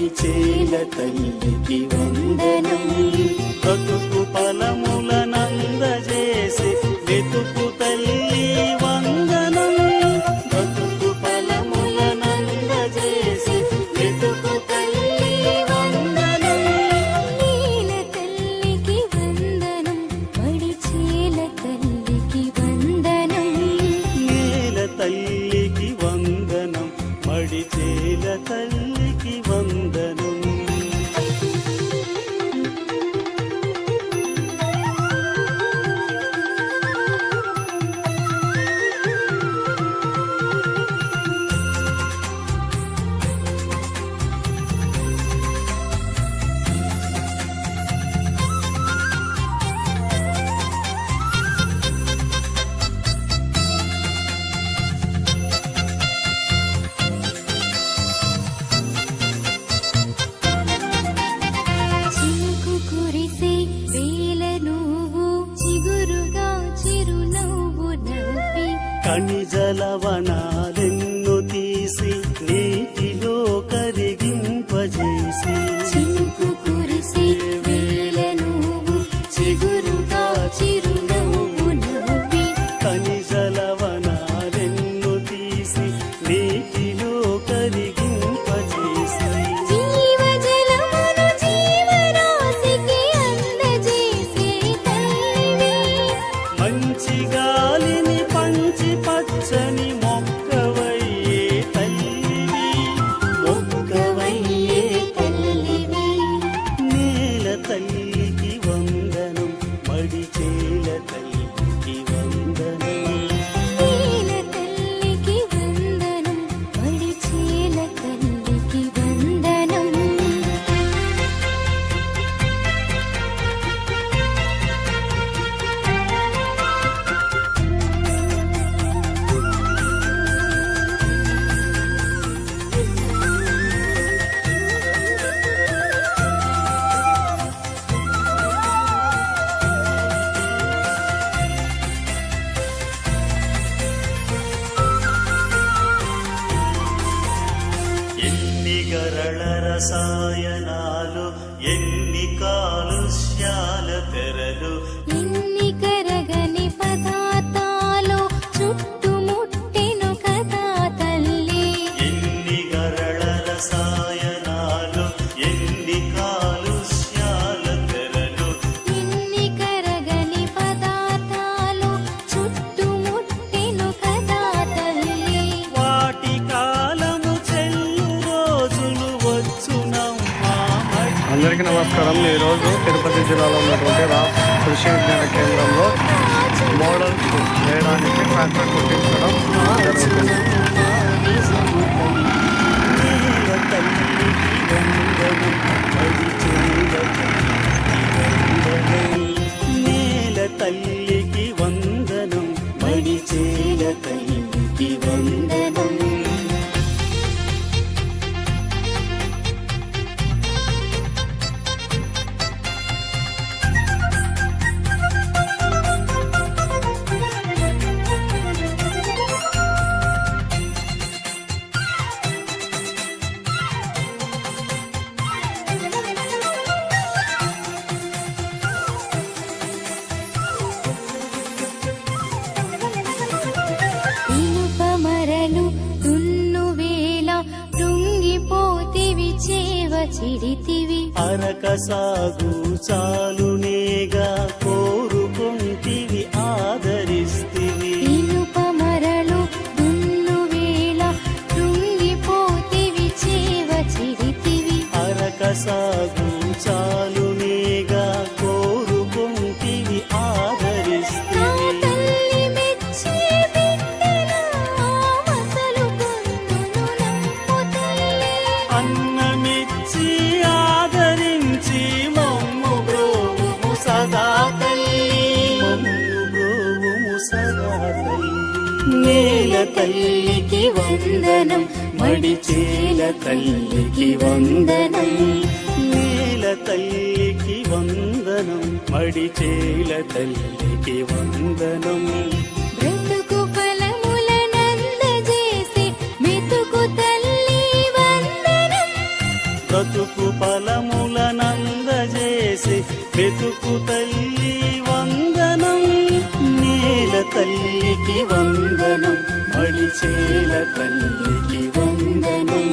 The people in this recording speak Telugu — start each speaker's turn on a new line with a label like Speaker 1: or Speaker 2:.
Speaker 1: మడిచేల తల్లికి వందనం. బ్రతుకు ఫలములనందజేసి వెతుకు తల్లి వందనం. బ్రతుకు ఫలములనందజేసి వెతుకు తల్లి వందనం.
Speaker 2: నీల తల్లికి వందనం, మడిచేల తల్లికి వందనం.
Speaker 1: నేల తల్లికి వందనం, మడిచేల తల్లికి వందనం.
Speaker 2: చినుకు కురిసే వేళ నువ్వు చిగురుగా చిరునవ్వు నవ్వి,
Speaker 1: ఖనిజలవనాలెన్ను తీసి నీటిలో కరిగింపజేసి.
Speaker 2: చినుకు కురిసే వేళ నువ్వు చిగురుగా చిరునవ్వు నవ్వి,
Speaker 1: ఖనిజలవనాలెన్ను తీసి నీటిలో కరిగింపజేసి.
Speaker 2: జీవజలమును జీవరాశికి అందజేసే తల్లివి,
Speaker 1: మంచి గాలిని పంచి పచ్చని మొక్కవయ్యే తల్లివి.
Speaker 2: మొక్కవయ్యే తల్లివి.
Speaker 1: నేల తల్లికి వందనం, మడిచేల తల్లికి వందనం.
Speaker 2: నీల తల్లికి వందనం, మడిచేల తల్లికి వందనం.
Speaker 1: ఎన్ని గరళ రసాయనాలు, ఎన్ని కాలుష్యాల తెరలు,
Speaker 2: ఎన్ని కరగని పదార్థాలు చుట్టుముట్టెను కదా తల్లి.
Speaker 1: ఎన్ని గరళ రసాయనాలు, ఎన్ని కాలుష్యాల తెరలు,
Speaker 2: ఎన్ని కరగని పదార్థాలు చుట్టుముట్టెను కదా తల్లి.
Speaker 1: వాటి కాలము చెల్లు రోజులు వచ్చునమ్మా.
Speaker 3: అందరికీ నమస్కారం. ఈరోజు తిరుపతి జిల్లాలో ఉన్నటువంటి కృషి విజ్ఞాన కేంద్రంలో మోడల్ వేయడానికి ట్రాక్టర్ కుట్టించడం జరుగుతుంది.
Speaker 1: నేల తల్లికి వందనం, మడిచేల తల్లికి వందనం. నేల తల్లికి వందనం, మడిచేల తల్లికి వందనం.
Speaker 2: ఇనుపమరలు దున్ను వేళ కృంగిపోతివి, చేవ చిడితివి.
Speaker 1: అరక సాగు చాలునేగా కోరుకుంటివి, ఆదరిస్తివి.
Speaker 2: ఇనుపమరలు దున్ను వేళ కృంగిపోతివి, చేవ చిడితివి.
Speaker 1: అరక సాగు చాలునేగా కోరుకుంటివి,
Speaker 2: నా
Speaker 1: ఆదరిస్తివి.
Speaker 2: తల్లి మెచ్చి బిడ్డలా మసలు పొందును నమ్ము తల్లి.
Speaker 1: అన్నమిచ్చి ఆదరించి మమ్ము బ్రోవుము సదా తల్లి. మమ్ము బ్రోవుము సదా తల్లి. నేల తల్లికి వందనం, మడిచేల తల్లికి వందనం. నేల తల్లికి వందనం, మడిచేల తల్లికి వందనం.
Speaker 2: బ్రతుకు ఫలములనందజేసి మెతుకు తల్లి వందనం.
Speaker 1: బ్రతుకు ఫలములనందజేసి వెతుకు తల్లి వందనం. నేల తల్లికి వందనం, మడిచేల తల్లికి వందనం.